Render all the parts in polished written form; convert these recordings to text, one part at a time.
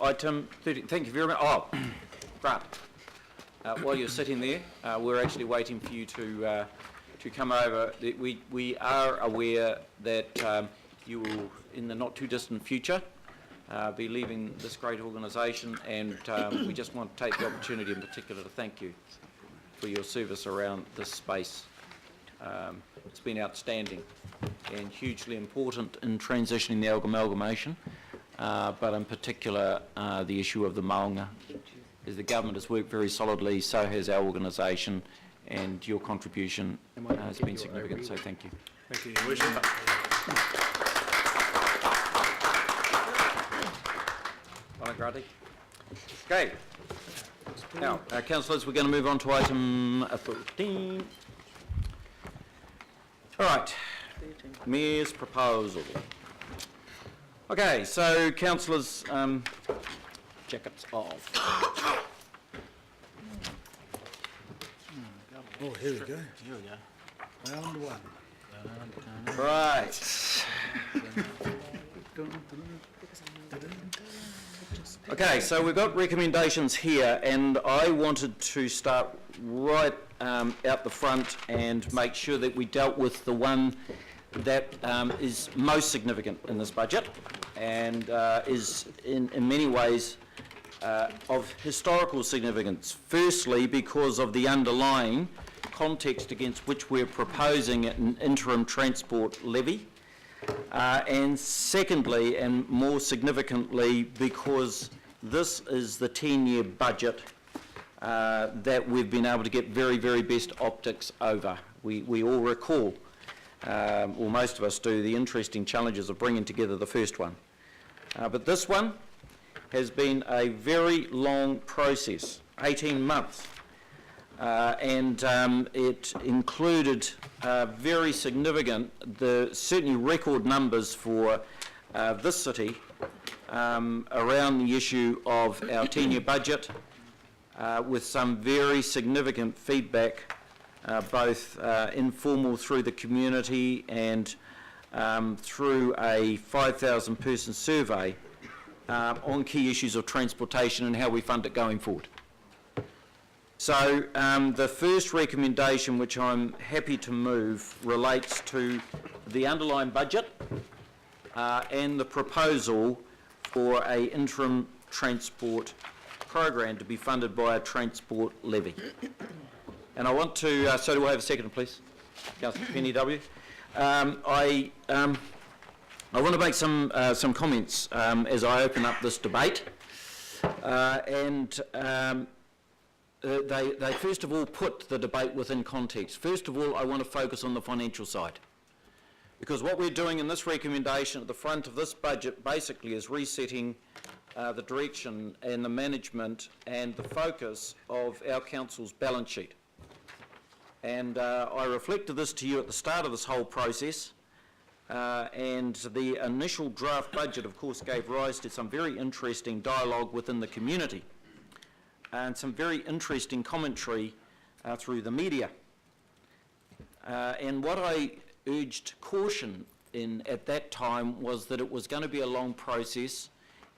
item 30. Thank you very much. Oh, Grant. While you're sitting there, we're actually waiting for you to come over. We are aware that you will, in the not too distant future, be leaving this great organisation, and we just want to take the opportunity in particular to thank you for your service around this space. It's been outstanding and hugely important in transitioning the amalgamation, but in particular the issue of the maunga. As the government has worked very solidly, so has our organisation, and your contribution has been significant, so thank you. Thank you, Your Worship. Okay. Now, councillors, we're going to move on to item 13. All right. Mayor's proposal. Okay, so councillors, jackets off. Oh, here we go. Here we go. Round one. Right. Okay, so we've got recommendations here, and I wanted to start right out the front and make sure that we dealt with the one that is most significant in this budget and is in many ways of historical significance. Firstly, because of the underlying context against which we're proposing an interim transport levy, and secondly, and more significantly, because this is the 10-year budget that we've been able to get very, very best optics over. We all recall, or most of us do, the interesting challenges of bringing together the first one. But this one has been a very long process, 18 months, and it included very significant, certainly record numbers for this city around the issue of our 10-year budget, with some very significant feedback, both informal through the community and through a 5,000 person survey on key issues of transportation and how we fund it going forward. So the first recommendation, which I'm happy to move, relates to the underlying budget and the proposal for an interim transport program to be funded by a transport levy. And I want to, so do I have a second, please? Councillor Penny W. I want to make some comments as I open up this debate, they first of all put the debate within context. First of all, I want to focus on the financial side, because what we're doing in this recommendation at the front of this budget basically is resetting the direction and the management and the focus of our council's balance sheet. And I reflected this to you at the start of this whole process, and the initial draft budget, of course, gave rise to some very interesting dialogue within the community and some very interesting commentary through the media. And what I urged caution in at that time was that it was going to be a long process,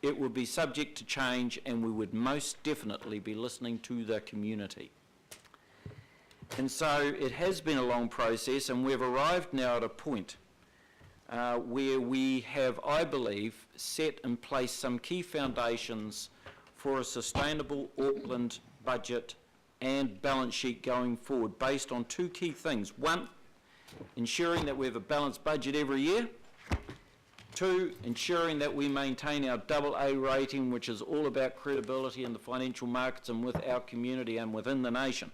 it would be subject to change, and we would most definitely be listening to the community. And so it has been a long process, and we've arrived now at a point where we have, I believe, set in place some key foundations for a sustainable Auckland budget and balance sheet going forward, based on two key things. One, ensuring that we have a balanced budget every year. Two, ensuring that we maintain our AA rating, which is all about credibility in the financial markets and with our community and within the nation.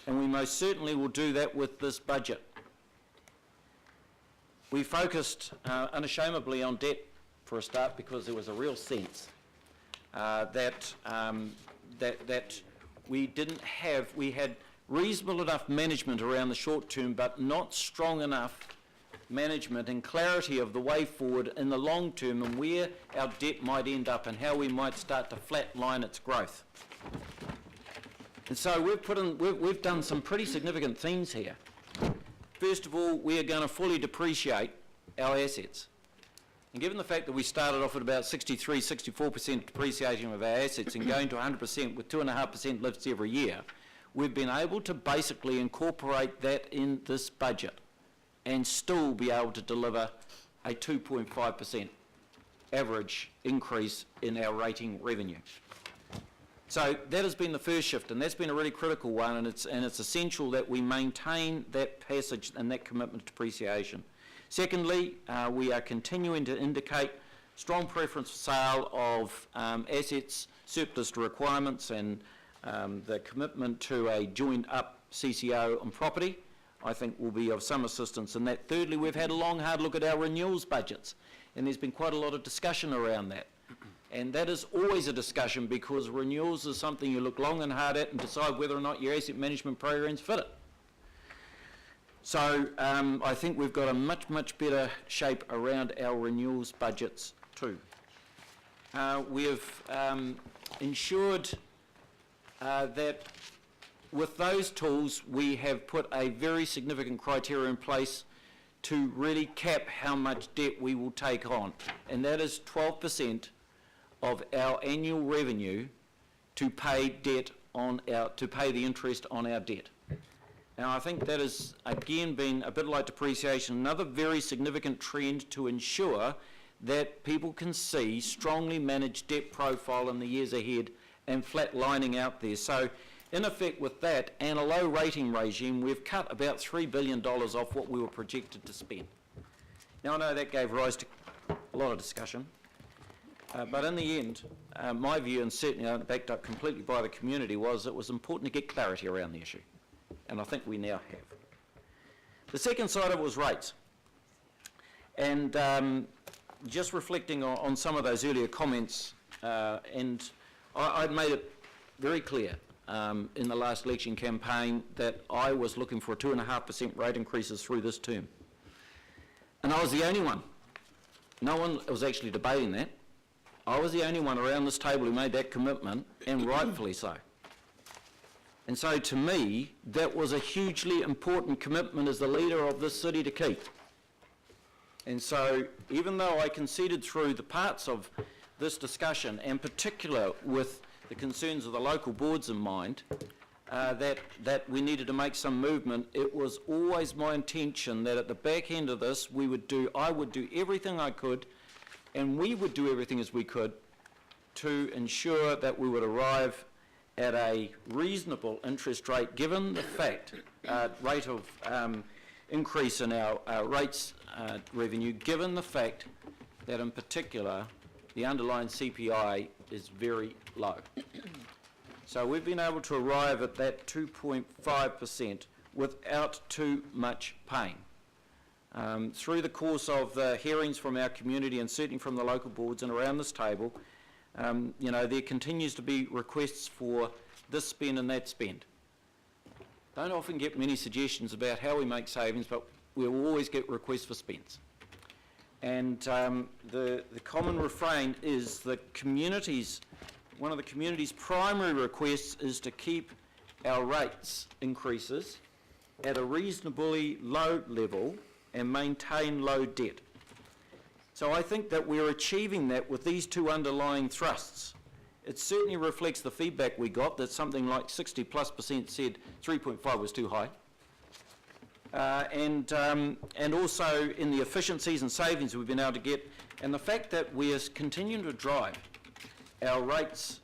And we most certainly will do that with this budget. We focused unashamedly on debt for a start, because there was a real sense that we didn't have, we had reasonable enough management around the short term, but not strong enough management and clarity of the way forward in the long term and where our debt might end up and how we might start to flatline its growth. And so we've done some pretty significant things here. First of all, we are going to fully depreciate our assets. And given the fact that we started off at about 63, 64% depreciation of our assets and going to 100% with 2.5% lifts every year, we've been able to basically incorporate that in this budget and still be able to deliver a 2.5% average increase in our rating revenue. So that has been the first shift, and that's been a really critical one, and it's essential that we maintain that passage and that commitment to depreciation. Secondly, we are continuing to indicate strong preference for sale of assets surplus to requirements and the commitment to a joined up CCO on property, I think will be of some assistance in that. Thirdly, we've had a long hard look at our renewals budgets, and there's been quite a lot of discussion around that. And that is always a discussion because renewals is something you look long and hard at and decide whether or not your asset management programs fit it. So I think we've got a much better shape around our renewals budgets too. We have ensured that with those tools we have put a very significant criteria in place to really cap how much debt we will take on, and that is 12% of our annual revenue to pay debt on to pay the interest on our debt. Now I think that has again been a bit like depreciation, another very significant trend to ensure that people can see strongly managed debt profile in the years ahead and flat lining out there. So in effect with that and a low rating regime, we've cut about $3 billion off what we were projected to spend. Now I know that gave rise to a lot of discussion. But in the end, my view, and certainly backed up completely by the community, was it was important to get clarity around the issue. And I think we now have. The second side of it was rates. And just reflecting on some of those earlier comments, and I made it very clear in the last election campaign that I was looking for a 2.5% rate increases through this term. And I was the only one. No one was actually debating that. I was the only one around this table who made that commitment, and rightfully so. And so to me, that was a hugely important commitment as the leader of this city to keep. And so even though I conceded through the parts of this discussion, and particular with the concerns of the local boards in mind, that we needed to make some movement, it was always my intention that at the back end of this, I would do everything I could, and we would do everything as we could to ensure that we would arrive at a reasonable interest rate, given the fact, rate of increase in our rates revenue, given the fact that in particular the underlying CPI is very low. So we've been able to arrive at that 2.5% without too much pain. Through the course of the hearings from our community and certainly from the local boards and around this table, you know, there continues to be requests for this spend and that spend. Don't often get many suggestions about how we make savings, but we'll always get requests for spends. And the common refrain is the community's, one of the community's primary requests is to keep our rates increases at a reasonably low level and maintain low debt. So I think that we're achieving that with these two underlying thrusts. It certainly reflects the feedback we got that something like 60+% said 3.5 was too high. And also in the efficiencies and savings we've been able to get, and the fact that we are continuing to drive our rates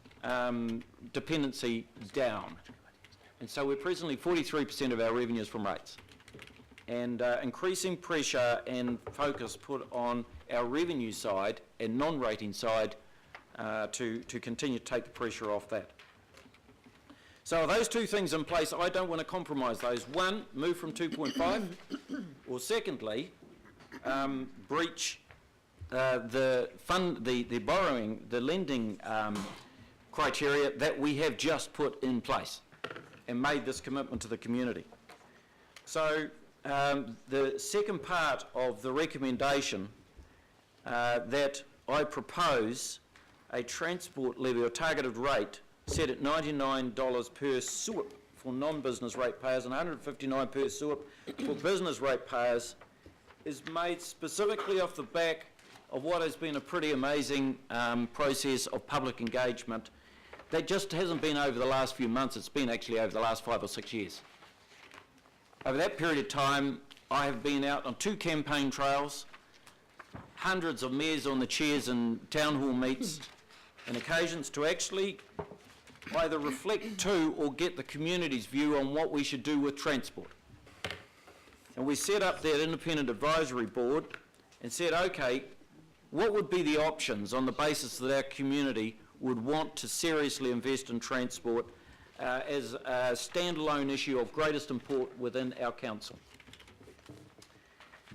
dependency down. And so we're presently 43% of our revenue is from rates. And increasing pressure and focus put on our revenue side and non-rating side to continue to take the pressure off that. So those two things in place, I don't want to compromise those. One, move from 2.5, or secondly, breach the borrowing, the lending criteria that we have just put in place and made this commitment to the community. So the second part of the recommendation that I propose a transport levy or targeted rate set at $99 per SUIP for non-business ratepayers and $159 per SUIP for business ratepayers is made specifically off the back of what has been a pretty amazing process of public engagement that just hasn't been over the last few months, it's been actually over the last 5 or 6 years. Over that period of time, I have been out on 2 campaign trails, hundreds of mayors on the chairs and town hall meets, and occasions to actually either reflect to or get the community's view on what we should do with transport. And we set up that independent advisory board and said, okay, what would be the options on the basis that our community would want to seriously invest in transport as a standalone issue of greatest import within our council.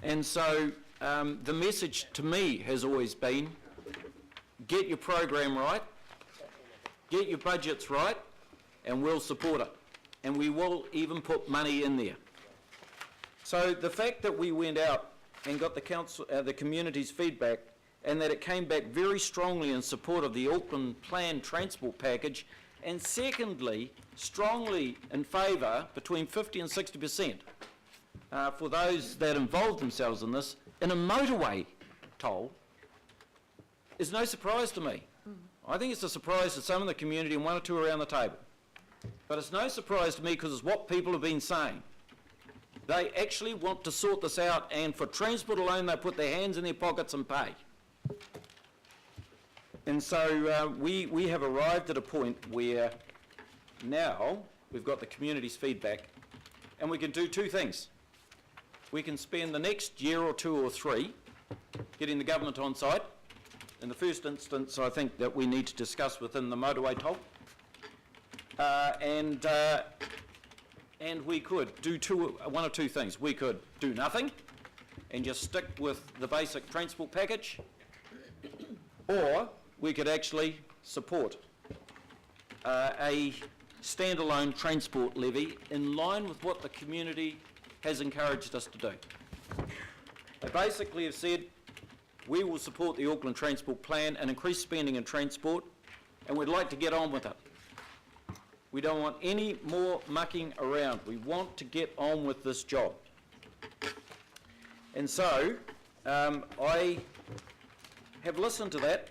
And so the message to me has always been, get your program right, get your budgets right, and we'll support it. And we will even put money in there. So the fact that we went out and got the community's feedback, and that it came back very strongly in support of the Auckland planned transport package, and secondly, strongly in favour, between 50 and 60%, for those that involved themselves in this, in a motorway toll, is no surprise to me. I think it's a surprise to some of the community and 1 or 2 around the table. But it's no surprise to me because it's what people have been saying. They actually want to sort this out, and for transport alone, they put their hands in their pockets and pay. And so we have arrived at a point where now we've got the community's feedback, and we can do 2 things. We can spend the next year or 2 or 3 getting the government on side. In the first instance, I think that we need to discuss within the motorway toll. And we could do 1 or 2 things. We could do nothing and just stick with the basic transport package, or we could actually support a standalone transport levy in line with what the community has encouraged us to do. They basically have said, we will support the Auckland Transport Plan and increase spending in transport, and we'd like to get on with it. We don't want any more mucking around. We want to get on with this job. And so, I have listened to that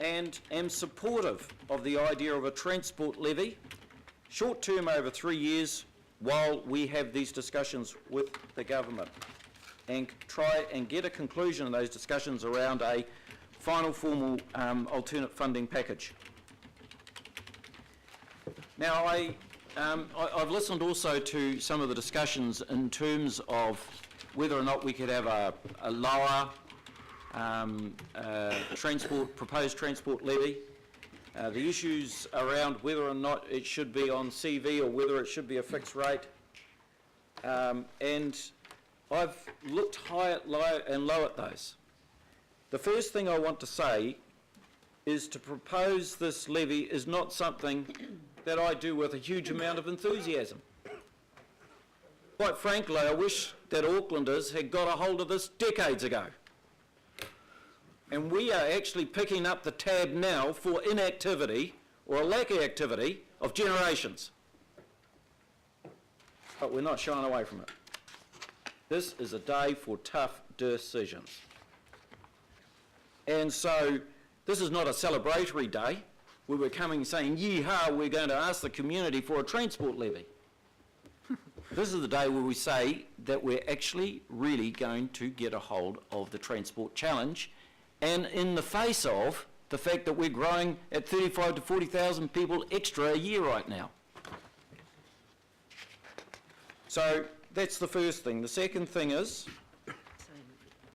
and am supportive of the idea of a transport levy, short term over 3 years, while we have these discussions with the government, and try and get a conclusion in those discussions around a final formal alternate funding package. Now, I've listened also to some of the discussions in terms of whether or not we could have a lower proposed transport levy, the issues around whether or not it should be on CV or whether it should be a fixed rate, and I've looked high and low at those. The first thing I want to say is to propose this levy is not something that I do with a huge amount of enthusiasm. Quite frankly, I wish that Aucklanders had got a hold of this decades ago. And we are actually picking up the tab now for inactivity, or a lack of activity, of generations. But we're not shying away from it. This is a day for tough decisions. And so, this is not a celebratory day. We were coming saying, yee-haw, we're going to ask the community for a transport levy. This is the day where we say that we're actually really going to get a hold of the transport challenge, and in the face of the fact that we're growing at 35 to 40,000 people extra a year right now. So that's the first thing. The second thing is,